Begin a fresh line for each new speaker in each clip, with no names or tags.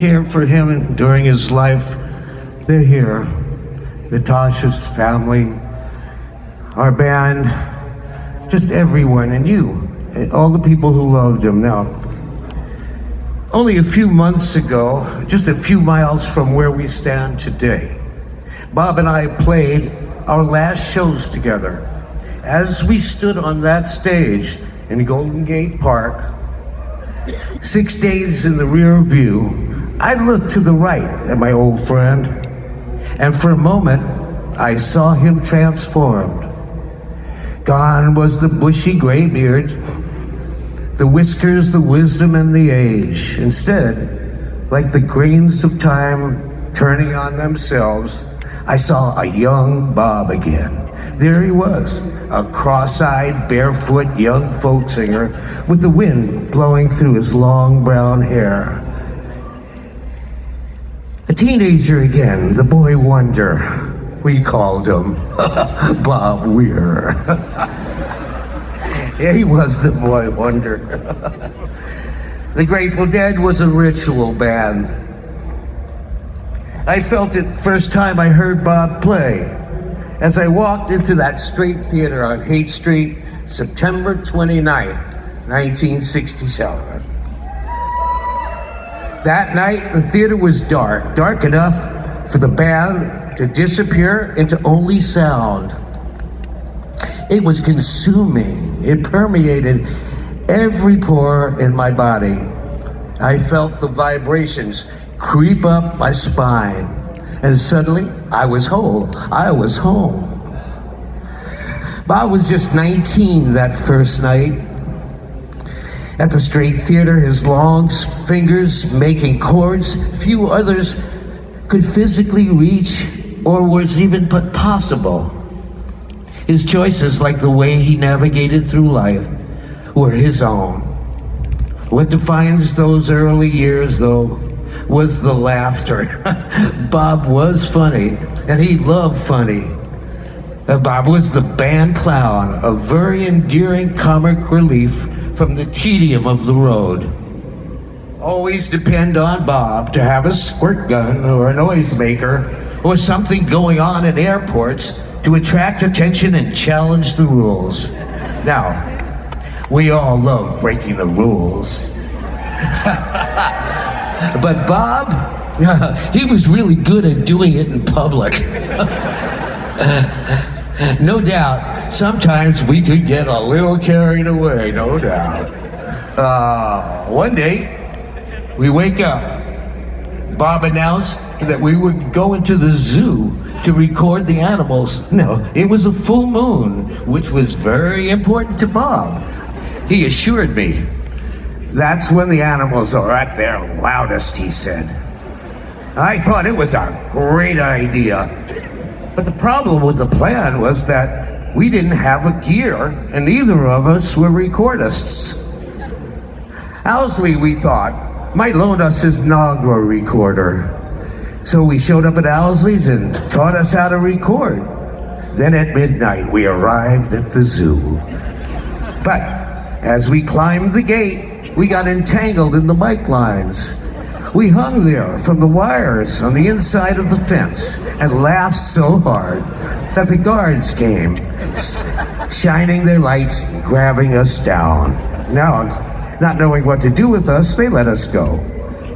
Here for him during his life. They're here. Natasha's family, our band, just everyone, and you, and all the people who loved him. Now, only a few months ago, just a few miles from where we stand today, Bob and I played our last shows together. As we stood on that stage in Golden Gate Park, 6 days in the rear view, I looked to the right at my old friend, and for a moment, I saw him transformed. Gone was the bushy gray beard, the whiskers, the wisdom, and the age. Instead, like the grains of time turning on themselves, I saw a young Bob again. There he was, a cross-eyed, barefoot young folk singer with the wind blowing through his long brown hair. A teenager again, the boy wonder. We called him Bob Weir. Yeah, he was the boy wonder. The Grateful Dead was a ritual band. I felt it first time I heard Bob play as I walked into that Straight Theater on Haight Street, September 29th, 1967. That night, the theater was dark enough for the band to disappear into only sound. It was consuming. It permeated every pore in my body. I felt the vibrations creep up my spine, and suddenly I was whole. I was home. Bob was just 19 that first night. At the Straight Theater, his long fingers making chords few others could physically reach or was even possible. His choices, like the way he navigated through life, were his own. What defines those early years, though, was the laughter. Bob was funny, and he loved funny. Bob was the band clown, a very endearing comic relief from the tedium of the road. Always depend on Bob to have a squirt gun or a noisemaker or something going on in airports to attract attention and challenge the rules. Now, we all love breaking the rules. But Bob, he was really good at doing it in public. No doubt, sometimes we could get a little carried away, no doubt. One day, we wake up. Bob announced that we were going to the zoo to record the animals. No, it was a full moon, which was very important to Bob. He assured me. That's when the animals are at their loudest, he said. I thought it was a great idea. But the problem with the plan was that we didn't have a gear, and neither of us were recordists. Owsley, we thought, might loan us his Nagra recorder. So we showed up at Owsley's and taught us how to record. Then at midnight, we arrived at the zoo. But as we climbed the gate, we got entangled in the mic lines. We hung there from the wires on the inside of the fence and laughed so hard that the guards came, shining their lights, grabbing us down. Now, not knowing what to do with us, they let us go.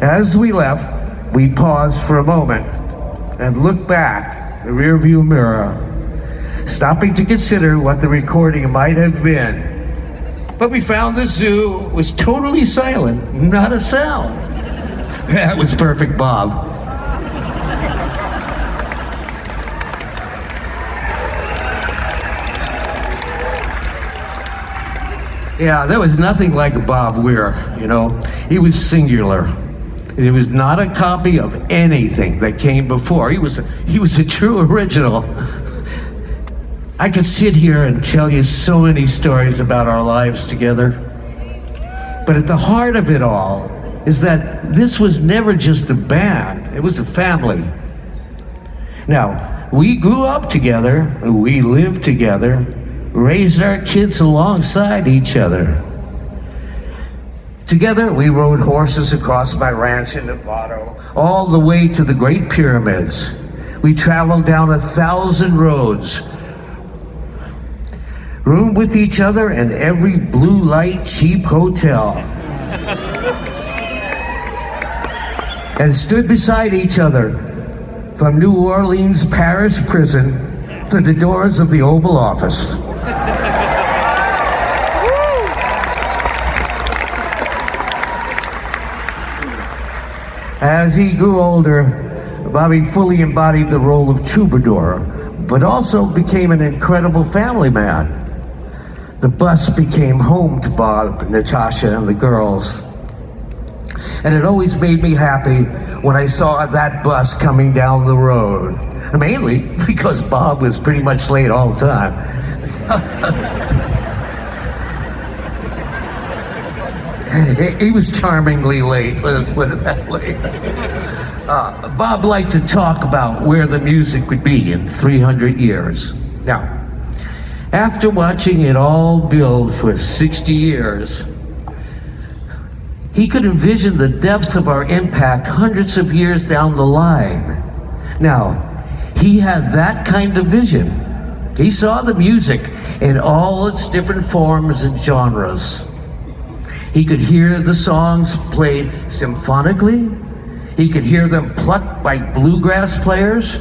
As we left, we paused for a moment and looked back in the rearview mirror, stopping to consider what the recording might have been. But we found the zoo was totally silent, not a sound. That was perfect, Bob. Yeah, there was nothing like Bob Weir, you know. He was singular. He was not a copy of anything that came before. He was a true original. I could sit here and tell you so many stories about our lives together. But at the heart of it all is that this was never just a band, it was a family. Now, we grew up together, we lived together, raised our kids alongside each other. Together, we rode horses across my ranch in Nevada, all the way to the Great Pyramids. We traveled down 1,000 roads, roomed with each other in every blue light cheap hotel, and stood beside each other from New Orleans parish prison to the doors of the Oval Office. As he grew older, Bobby fully embodied the role of troubadour, but also became an incredible family man. The bus became home to Bob, Natasha, and the girls. And it always made me happy when I saw that bus coming down the road. Mainly because Bob was pretty much late all the time. He was charmingly late, let's put it that way. Bob liked to talk about where the music would be in 300 years. Now, after watching it all build for 60 years, he could envision the depths of our impact hundreds of years down the line. Now, he had that kind of vision. He saw the music in all its different forms and genres. He could hear the songs played symphonically. He could hear them plucked by bluegrass players,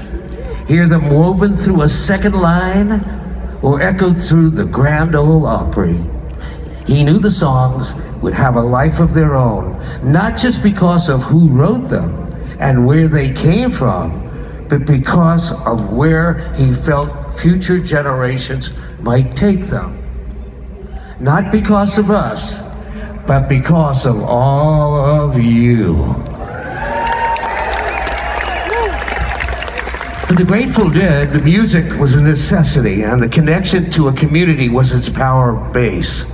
hear them woven through a second line, or echoed through the Grand Ole Opry. He knew the songs would have a life of their own, not just because of who wrote them and where they came from, but because of where he felt future generations might take them. Not because of us, but because of all of you. For the Grateful Dead, the music was a necessity, and the connection to a community was its power base.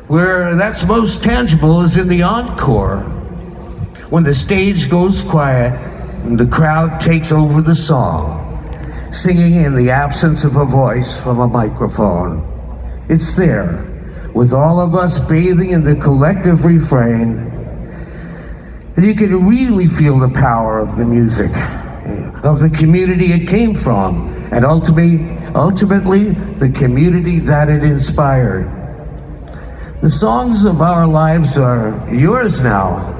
Where that's most tangible is in the encore, when the stage goes quiet and the crowd takes over the song, singing in the absence of a voice from a microphone. It's there, with all of us bathing in the collective refrain, that you can really feel the power of the music, of the community it came from, and ultimately the community that it inspired. The songs of our lives are yours now,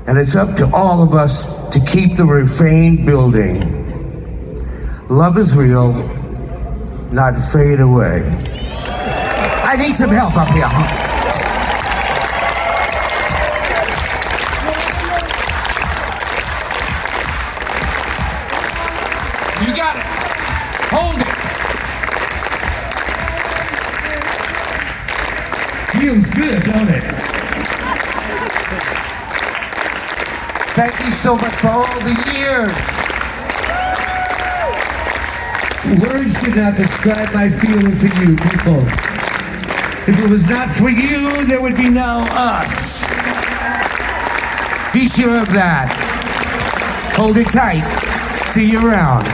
and it's up to all of us to keep the refrain building. Love is real, not fade away. I need some help up here.
You got it. Hold it.
Feels good, don't it? Thank you so much for all the years. Words could not describe my feeling for you people. If it was not for you, there would be no us. Be sure of that. Hold it tight. See you around.